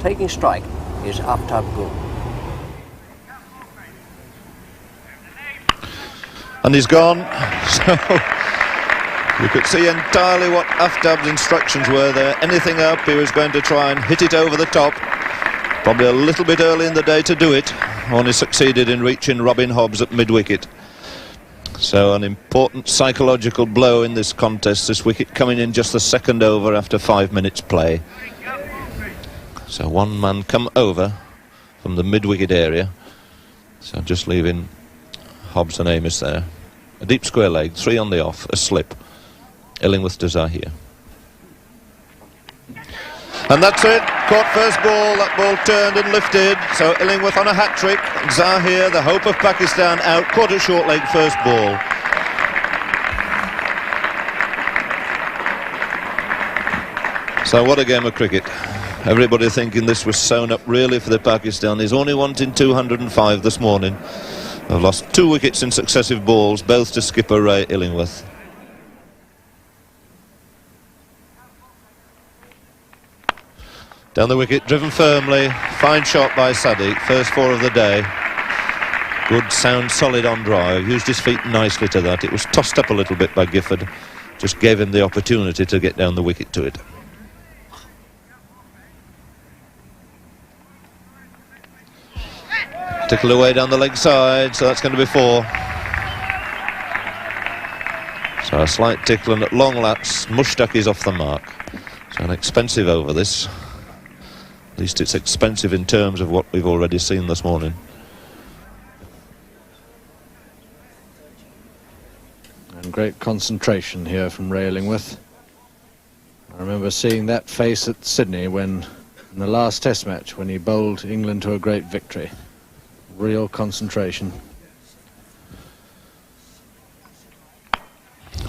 taking strike is Aftab Gul. And he's gone. So you could see entirely what Aftab's instructions were there. Anything up, he was going to try and hit it over the top. Probably a little bit early in the day to do it. Only succeeded in reaching Robin Hobbs at mid-wicket. So an important psychological blow in this contest. This wicket coming in just the second over after 5 minutes play. So one man come over from the mid-wicket area. So just leaving Hobbs and Amos there. A deep square leg, 3 on the off, a slip. Illingworth to Zahir. And that's it. Caught first ball. That ball turned and lifted. So Illingworth on a hat-trick. Zahir, the hope of Pakistan, out. Caught a short leg first ball. So what a game of cricket. Everybody thinking this was sewn up really for the Pakistanis. Only wanting 205 this morning. They've lost 2 wickets in successive balls, both to skipper Ray Illingworth. Down the wicket, driven firmly. Fine shot by Sadiq. First 4 of the day. Good, sound, solid on drive. Used his feet nicely to that. It was tossed up a little bit by Gifford. Just gave him the opportunity to get down the wicket to it. Tickle away down the leg side, so that's going to be 4. So a slight tickle, and at long last, Mushtaq is off the mark. So an expensive over this. At least it's expensive in terms of what we've already seen this morning. And great concentration here from Ray Illingworth. I remember seeing that face at Sydney when, in the last Test match, when he bowled England to a great victory. Real concentration.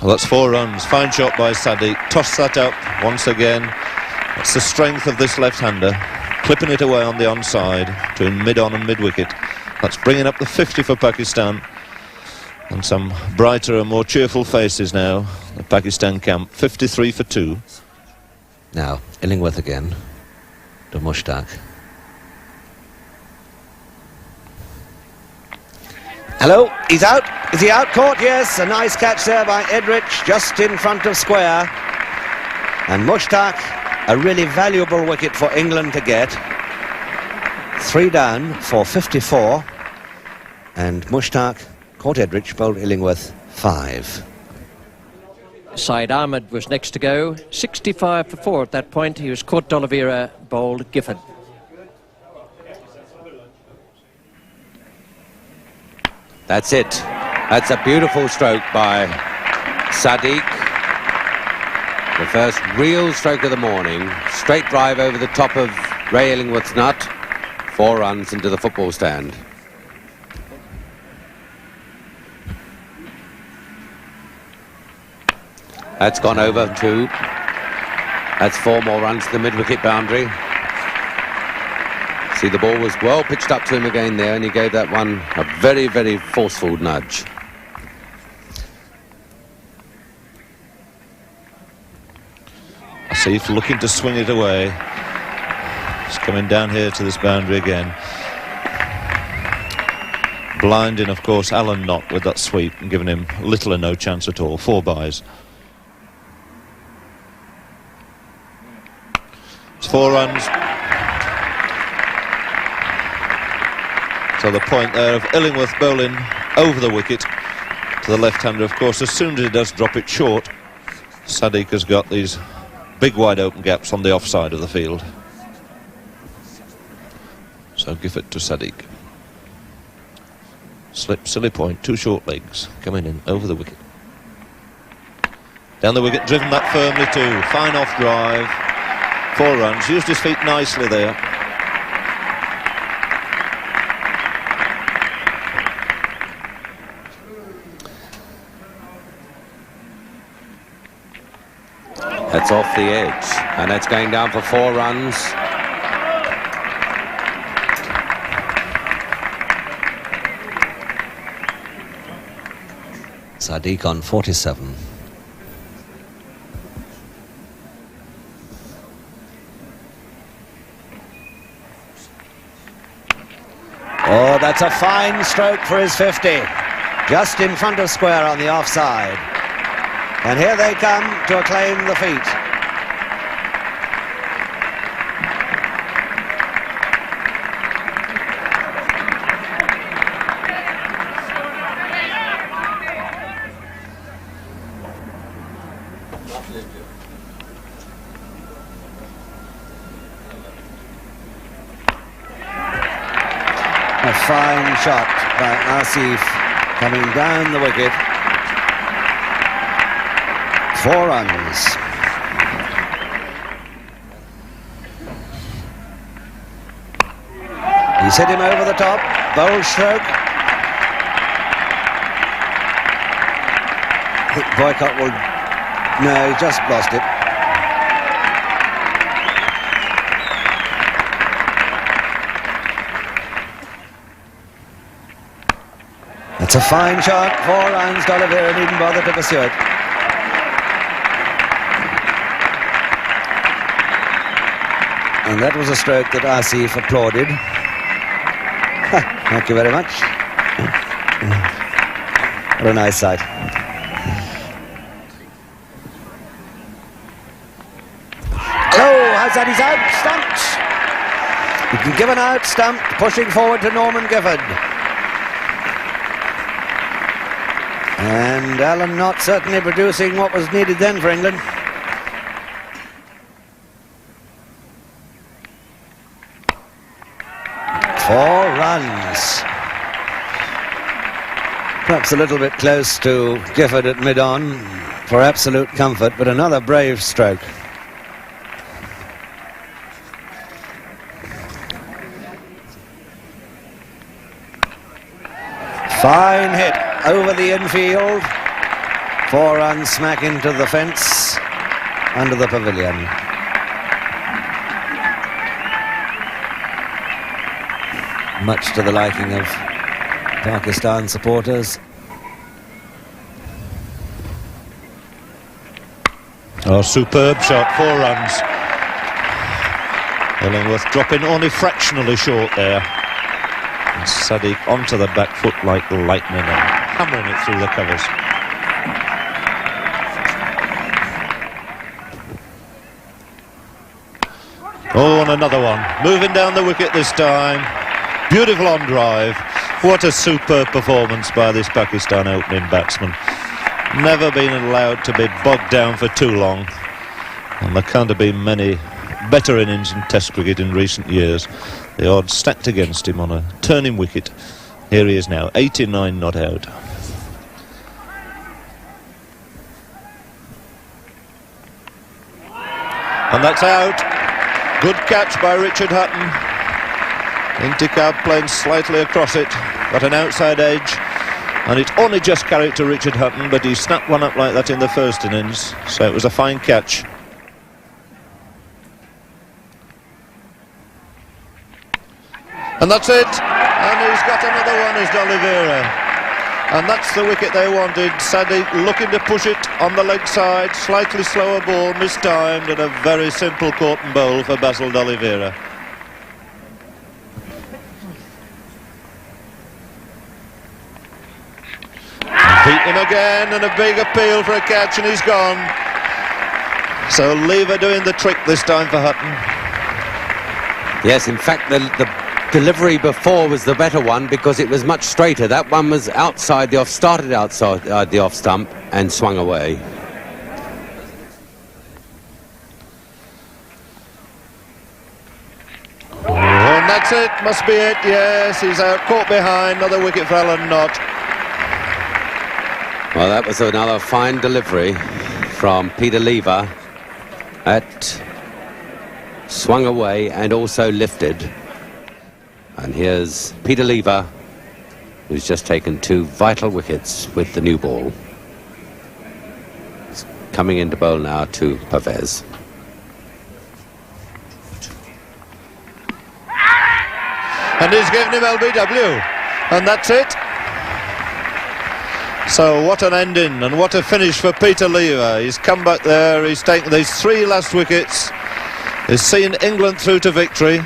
Well, that's 4 runs. Fine shot by Sadiq. Toss that up once again. That's the strength of this left-hander. Clipping it away on the onside between mid-on and mid-wicket. That's bringing up the 50 for Pakistan. And some brighter and more cheerful faces now. The Pakistan camp. 53 for 2. Now, Illingworth again to Mushtaq. Hello, he's out. Is he out? Caught, yes. A nice catch there by Edrich, just in front of square. And Mushtaq, a really valuable wicket for England to get. 3 down for 54. And Mushtaq caught Edrich, bowled Illingworth 5. Syed Ahmed was next to go. 65 for 4 at that point. He was caught D'Oliveira, bowled Gifford. That's it. That's a beautiful stroke by Sadiq. The first real stroke of the morning. Straight drive over the top of Ray Illingworth's nut. 4 runs into the football stand. That's gone over 2. That's 4 more runs to the mid-wicket boundary. See, the ball was well pitched up to him again there, and he gave that one a very, very forceful nudge. Asif looking to swing it away. He's coming down here to this boundary again. Blinding, of course, Alan Knott with that sweep and giving him little or no chance at all. 4 byes. It's 4 runs. So the point there of Illingworth bowling over the wicket to the left-hander. Of course, as soon as he does drop it short, Sadiq has got these big wide open gaps on the offside of the field. So Gifford to Sadiq. Slip, silly point, 2 short legs coming in over the wicket. Down the wicket, driven that firmly too. Fine off drive. 4 runs. Used his feet nicely there. That's off the edge, and that's going down for 4 runs. Sadiq on 47. that's a fine stroke for his 50. Just in front of square on the offside. And here they come to acclaim the feat. A fine shot by Asif coming down the wicket. 4 runs. He's hit him over the top. Bold stroke. I think Boycott will... No, he just lost it. That's a fine shot. 4 runs. D'Oliveira needn't bother to pursue it. And that was a stroke that Asif applauded. Thank you very much. What a nice sight. Oh, Hazard is out, stumped. Given out, stumped, pushing forward to Norman Gifford. And Alan Knott certainly producing what was needed then for England. Four runs. Perhaps a little bit close to Gifford at mid-on for absolute comfort, but another brave stroke. Fine hit over the infield. 4 runs smack into the fence under the pavilion. Much to the liking of Pakistan supporters. Oh, superb shot, 4 runs. Illingworth dropping only fractionally short there. And Sadiq onto the back foot like lightning and hammering it through the covers. Oh, and another one. Moving down the wicket this time. Beautiful on drive. What a superb performance by this Pakistan opening batsman. Never been allowed to be bogged down for too long. And there can't have been many better innings in Test cricket in recent years. The odds stacked against him on a turning wicket. Here he is now, 89 not out. And that's out. Good catch by Richard Hutton. Intikab playing slightly across it, got an outside edge, and it only just carried to Richard Hutton, but he snapped one up like that in the first innings, so it was a fine catch. And that's it, and he's got another one as D'Oliveira. And that's the wicket they wanted. Sadiq looking to push it on the leg side, slightly slower ball, mistimed, and a very simple caught and bowl for Basil D'Oliveira. Beat him again, and a big appeal for a catch, and he's gone. So Lever doing the trick this time for Hutton. Yes, in fact, the delivery before was the better one because it was much straighter. That one was outside the off, started outside the off stump and swung away. Oh, and that's it, must be it, yes, he's out, caught behind, another wicket for Alan Knott. Well, that was another fine delivery from Peter Lever. That swung away and also lifted. And here's Peter Lever, who's just taken 2 vital wickets with the new ball. He's coming into bowl now to Pervez. And he's given him LBW. And that's it. So what an ending and what a finish for Peter Lever. He's come back there, he's taken these 3 last wickets. He's seen England through to victory.